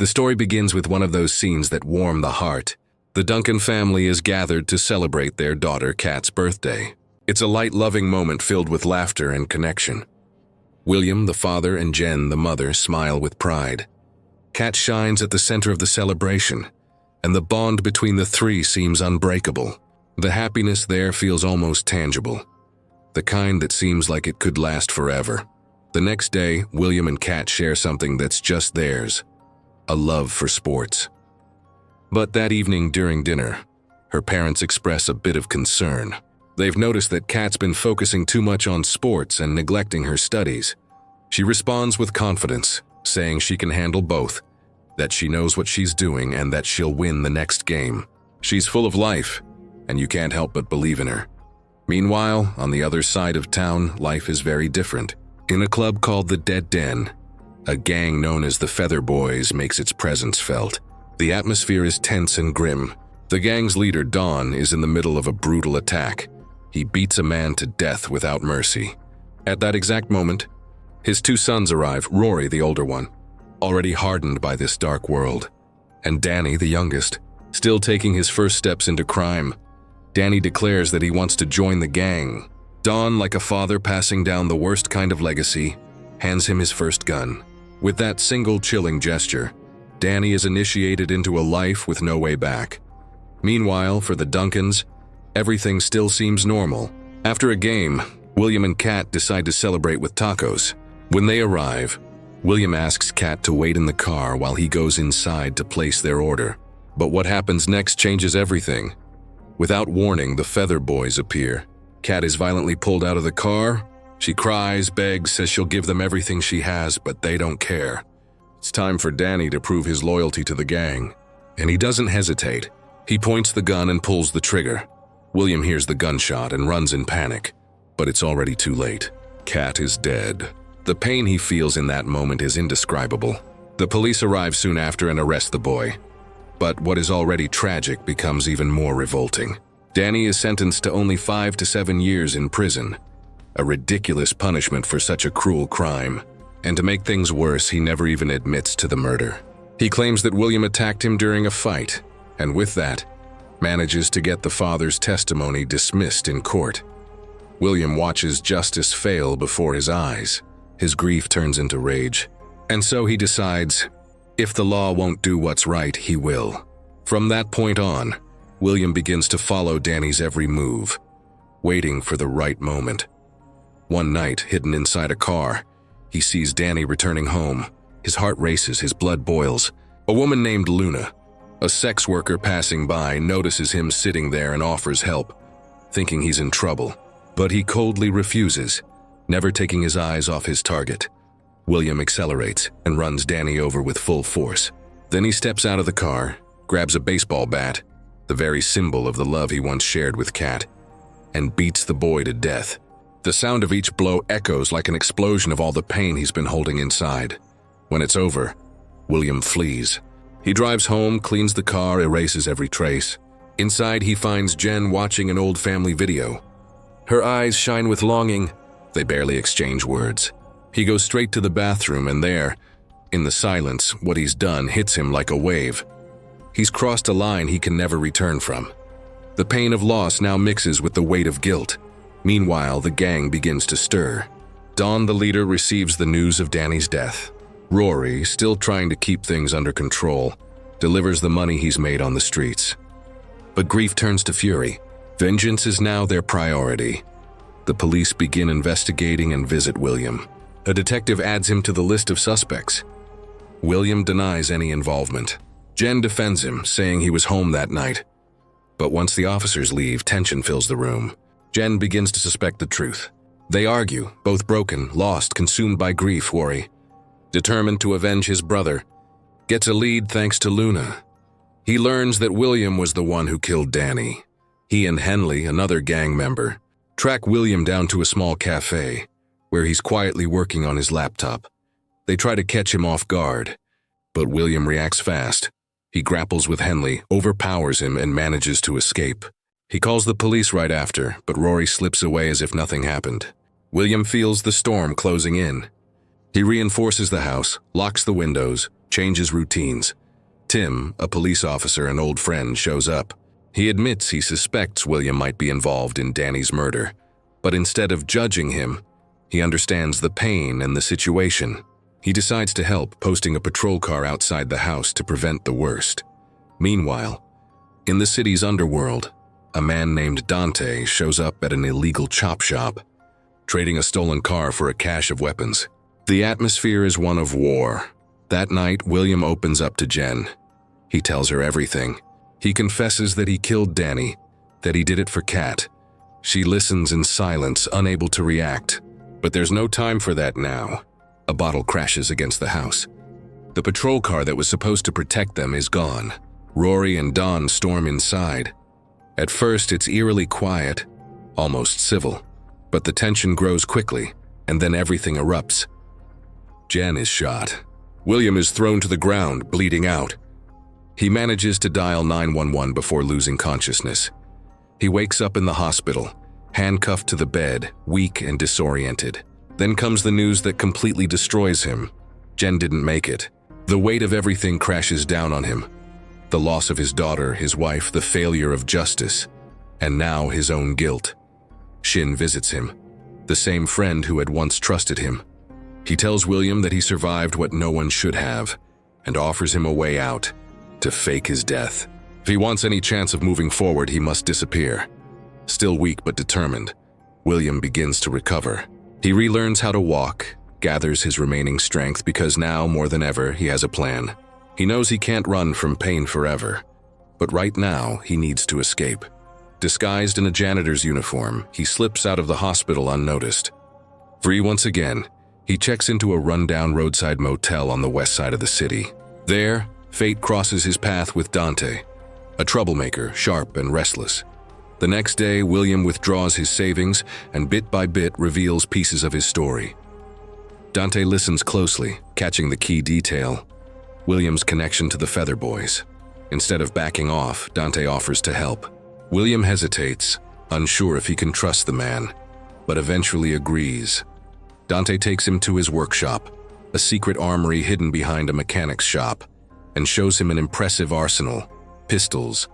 The story begins with one of those scenes that warm the heart. The Duncan family is gathered to celebrate their daughter Kat's birthday. It's a light, loving moment filled with laughter and connection. William, the father, and Jen, the mother, smile with pride. Kat shines at the center of the celebration, and the bond between the three seems unbreakable. The happiness there feels almost tangible, the kind that seems like it could last forever. The next day, William and Kat share something that's just theirs, a love for sports. But that evening during dinner, her parents express a bit of concern. They've noticed that Kat's been focusing too much on sports and neglecting her studies. She responds with confidence, saying she can handle both, that she knows what she's doing and that she'll win the next game. She's full of life, and you can't help but believe in her. Meanwhile, on the other side of town, life is very different. In a club called the Dead Den, a gang known as the Feather Boys makes its presence felt. The atmosphere is tense and grim. The gang's leader, Don, is in the middle of a brutal attack. He beats a man to death without mercy. At that exact moment, his two sons arrive, Rory, the older one, already hardened by this dark world, and Danny, the youngest, still taking his first steps into crime. Danny declares that he wants to join the gang. Don, like a father passing down the worst kind of legacy, hands him his first gun. With that single chilling gesture, Danny is initiated into a life with no way back. Meanwhile, for the Duncans, everything still seems normal. After a game, William and Kat decide to celebrate with tacos. When they arrive, William asks Kat to wait in the car while he goes inside to place their order. But what happens next changes everything. Without warning, the Feather Boys appear. Kat is violently pulled out of the car. She cries, begs, says she'll give them everything she has, but they don't care. It's time for Danny to prove his loyalty to the gang. And he doesn't hesitate. He points the gun and pulls the trigger. William hears the gunshot and runs in panic, but it's already too late. Kat is dead. The pain he feels in that moment is indescribable. The police arrive soon after and arrest the boy. But what is already tragic becomes even more revolting. Danny is sentenced to only 5 to 7 years in prison, a ridiculous punishment for such a cruel crime. And to make things worse, he never even admits to the murder. He claims that William attacked him during a fight, and with that, manages to get the father's testimony dismissed in court. William watches justice fail before his eyes. His grief turns into rage. And so he decides, if the law won't do what's right, he will. From that point on, William begins to follow Danny's every move, waiting for the right moment. One night, hidden inside a car, he sees Danny returning home. His heart races, his blood boils. A woman named Luna, a sex worker passing by, notices him sitting there and offers help, thinking he's in trouble. But he coldly refuses, never taking his eyes off his target. William accelerates and runs Danny over with full force. Then he steps out of the car, grabs a baseball bat, the very symbol of the love he once shared with Kat, and beats the boy to death. The sound of each blow echoes like an explosion of all the pain he's been holding inside. When it's over, William flees. He drives home, cleans the car, erases every trace. Inside, he finds Jen watching an old family video. Her eyes shine with longing. They barely exchange words. He goes straight to the bathroom, and there, in the silence, what he's done hits him like a wave. He's crossed a line he can never return from. The pain of loss now mixes with the weight of guilt. Meanwhile, the gang begins to stir. Don, the leader, receives the news of Danny's death. Rory, still trying to keep things under control, delivers the money he's made on the streets. But grief turns to fury. Vengeance is now their priority. The police begin investigating and visit William. A detective adds him to the list of suspects. William denies any involvement. Jen defends him, saying he was home that night. But once the officers leave, tension fills the room. Jen begins to suspect the truth. They argue, both broken, lost, consumed by grief, worry. Determined to avenge his brother, gets a lead thanks to Luna. He learns that William was the one who killed Danny. He and Henley, another gang member, track William down to a small cafe, where he's quietly working on his laptop. They try to catch him off guard, but William reacts fast. He grapples with Henley, overpowers him, and manages to escape. He calls the police right after, but Rory slips away as if nothing happened. William feels the storm closing in. He reinforces the house, locks the windows, changes routines. Tim, a police officer and old friend, shows up. He admits he suspects William might be involved in Danny's murder, but instead of judging him, he understands the pain and the situation. He decides to help, posting a patrol car outside the house to prevent the worst. Meanwhile, in the city's underworld, a man named Dante shows up at an illegal chop shop, trading a stolen car for a cache of weapons. The atmosphere is one of war. That night, William opens up to Jen. He tells her everything. He confesses that he killed Danny, that he did it for Kat. She listens in silence, unable to react. But there's no time for that now. A bottle crashes against the house. The patrol car that was supposed to protect them is gone. Rory and Dawn storm inside. At first, it's eerily quiet, almost civil. But the tension grows quickly, and then everything erupts. Jen is shot. William is thrown to the ground, bleeding out. He manages to dial 911 before losing consciousness. He wakes up in the hospital, handcuffed to the bed, weak and disoriented. Then comes the news that completely destroys him. Jen didn't make it. The weight of everything crashes down on him. The loss of his daughter, his wife, the failure of justice, and now his own guilt. Shin visits him, the same friend who had once trusted him. He tells William that he survived what no one should have, and offers him a way out, to fake his death. If he wants any chance of moving forward, he must disappear. Still weak but determined, William begins to recover. He relearns how to walk, gathers his remaining strength because now, more than ever, he has a plan. He knows he can't run from pain forever, but right now he needs to escape. Disguised in a janitor's uniform, he slips out of the hospital unnoticed. Free once again, he checks into a rundown roadside motel on the west side of the city. There, fate crosses his path with Dante, a troublemaker, sharp and restless. The next day, William withdraws his savings and bit by bit reveals pieces of his story. Dante listens closely, catching the key detail: William's connection to the Feather Boys. Instead of backing off, Dante offers to help. William hesitates, unsure if he can trust the man, but eventually agrees. Dante takes him to his workshop, a secret armory hidden behind a mechanic's shop, and shows him an impressive arsenal: pistols,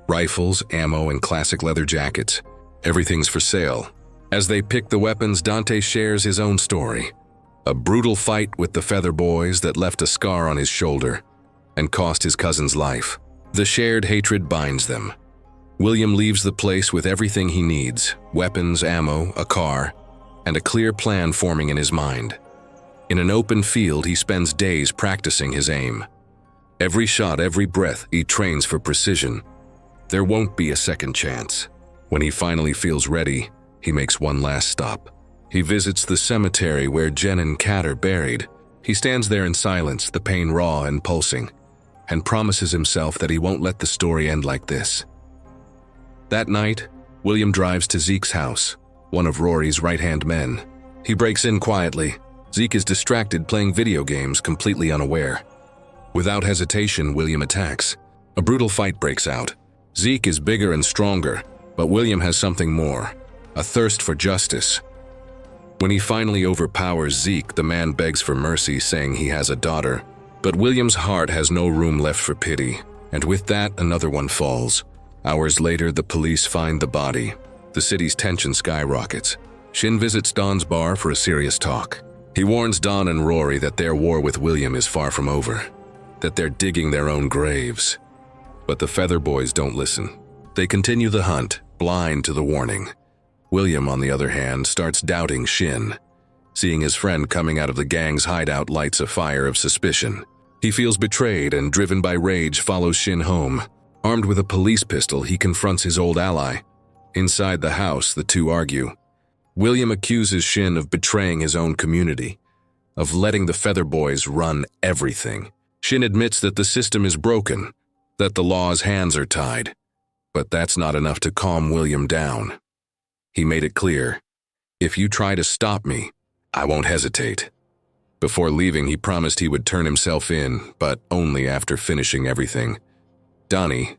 rifles, ammo, and classic leather jackets. Everything's for sale. As they pick the weapons, Dante shares his own story. A brutal fight with the Feather Boys that left a scar on his shoulder and cost his cousin's life. The shared hatred binds them. William leaves the place with everything he needs: weapons, ammo, a car, and a clear plan forming in his mind. In an open field, he spends days practicing his aim. Every shot, every breath, he trains for precision. There won't be a second chance. When he finally feels ready, he makes one last stop. He visits the cemetery where Jen and Kat are buried. He stands there in silence, the pain raw and pulsing, and promises himself that he won't let the story end like this. That night, William drives to Zeke's house, one of Rory's right-hand men. He breaks in quietly. Zeke is distracted playing video games, completely unaware. Without hesitation, William attacks. A brutal fight breaks out. Zeke is bigger and stronger, but William has something more: a thirst for justice. When he finally overpowers Zeke, the man begs for mercy, saying he has a daughter. But William's heart has no room left for pity, and with that, another one falls. Hours later, the police find the body. The city's tension skyrockets. Shin visits Don's bar for a serious talk. He warns Don and Rory that their war with William is far from over, that they're digging their own graves. But the Feather Boys don't listen. They continue the hunt, blind to the warning. William, on the other hand, starts doubting Shin. Seeing his friend coming out of the gang's hideout lights a fire of suspicion. He feels betrayed and, driven by rage, follows Shin home. Armed with a police pistol, he confronts his old ally. Inside the house, the two argue. William accuses Shin of betraying his own community, of letting the Feather Boys run everything. Shin admits that the system is broken, that the law's hands are tied. But that's not enough to calm William down. He made it clear: if you try to stop me, I won't hesitate. Before leaving, he promised he would turn himself in, but only after finishing everything. Donnie,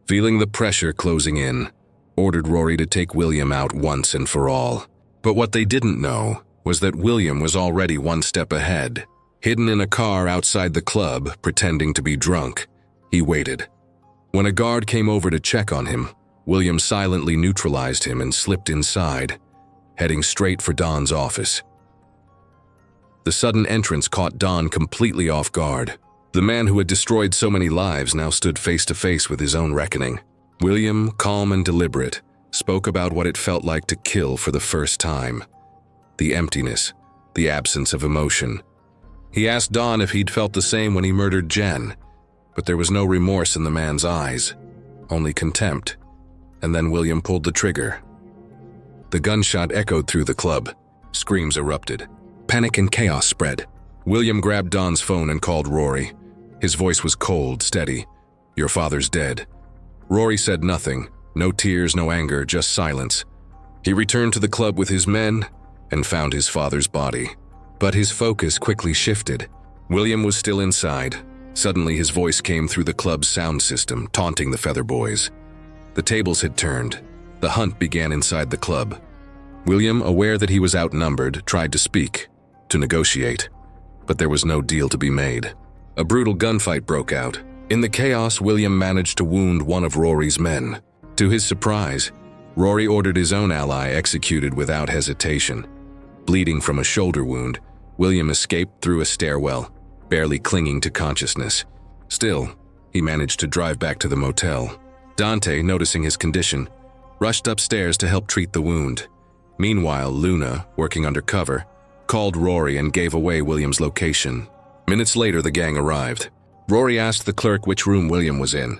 feeling the pressure closing in, ordered Rory to take William out once and for all. But what they didn't know was that William was already one step ahead. Hidden in a car outside the club, pretending to be drunk, he waited. When a guard came over to check on him, William silently neutralized him and slipped inside, heading straight for Don's office. The sudden entrance caught Don completely off guard. The man who had destroyed so many lives now stood face to face with his own reckoning. William, calm and deliberate, spoke about what it felt like to kill for the first time. The emptiness, the absence of emotion. He asked Don if he'd felt the same when he murdered Jen, but there was no remorse in the man's eyes, only contempt. And then William pulled the trigger. The gunshot echoed through the club. Screams erupted. Panic and chaos spread. William grabbed Don's phone and called Rory. His voice was cold, steady. "Your father's dead." Rory said nothing. No tears, no anger, just silence. He returned to the club with his men and found his father's body. But his focus quickly shifted. William was still inside. Suddenly his voice came through the club's sound system, taunting the Feather Boys. The tables had turned. The hunt began inside the club. William, aware that he was outnumbered, tried to speak, to negotiate. But there was no deal to be made. A brutal gunfight broke out. In the chaos, William managed to wound one of Rory's men. To his surprise, Rory ordered his own ally executed without hesitation. Bleeding from a shoulder wound, William escaped through a stairwell, barely clinging to consciousness. Still, he managed to drive back to the motel. Dante, noticing his condition, rushed upstairs to help treat the wound. Meanwhile, Luna, working undercover, called Rory and gave away William's location. Minutes later, the gang arrived. Rory asked the clerk which room William was in.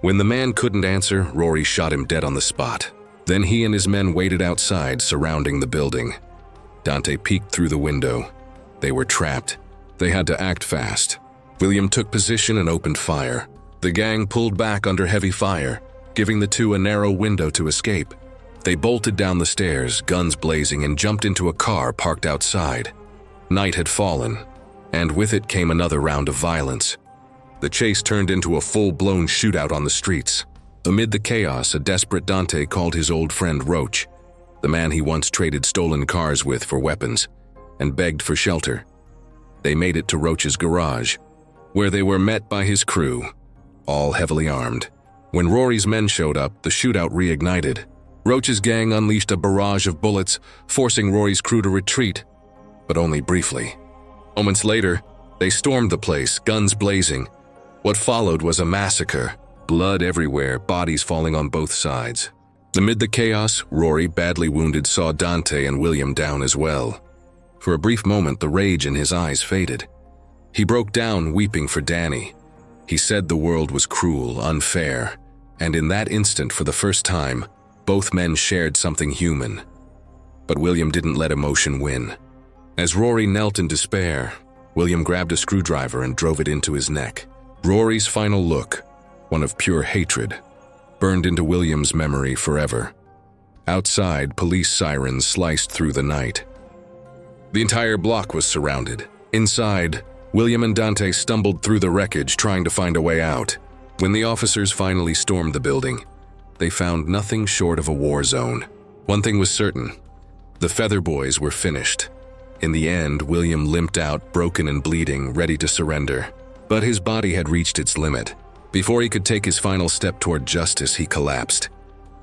When the man couldn't answer, Rory shot him dead on the spot. Then he and his men waited outside, surrounding the building. Dante peeked through the window. They were trapped. They had to act fast. William took position and opened fire. The gang pulled back under heavy fire, giving the two a narrow window to escape. They bolted down the stairs, guns blazing, and jumped into a car parked outside. Night had fallen, and with it came another round of violence. The chase turned into a full-blown shootout on the streets. Amid the chaos, a desperate Dante called his old friend Roach, the man he once traded stolen cars with for weapons, and begged for shelter. They made it to Roach's garage, where they were met by his crew, all heavily armed. When Rory's men showed up, the shootout reignited. Roach's gang unleashed a barrage of bullets, forcing Rory's crew to retreat, but only briefly. Moments later, they stormed the place, guns blazing. What followed was a massacre, blood everywhere, bodies falling on both sides. Amid the chaos, Rory, badly wounded, saw Dante and William down as well. For a brief moment, the rage in his eyes faded. He broke down, weeping for Danny. He said the world was cruel, unfair, and in that instant, for the first time, both men shared something human. But William didn't let emotion win. As Rory knelt in despair, William grabbed a screwdriver and drove it into his neck. Rory's final look, one of pure hatred, burned into William's memory forever. Outside, police sirens sliced through the night. The entire block was surrounded. Inside, William and Dante stumbled through the wreckage, trying to find a way out. When the officers finally stormed the building, they found nothing short of a war zone. One thing was certain: the Feather Boys were finished. In the end, William limped out, broken and bleeding, ready to surrender. But his body had reached its limit. Before he could take his final step toward justice, he collapsed.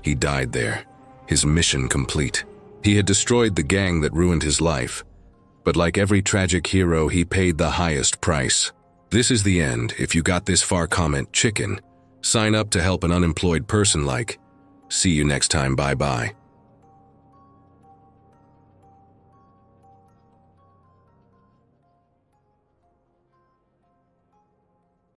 He died there, his mission complete. He had destroyed the gang that ruined his life. But like every tragic hero, he paid the highest price. This is the end. If you got this far, comment chicken. Sign up to help an unemployed person like. See you next time. Bye-bye.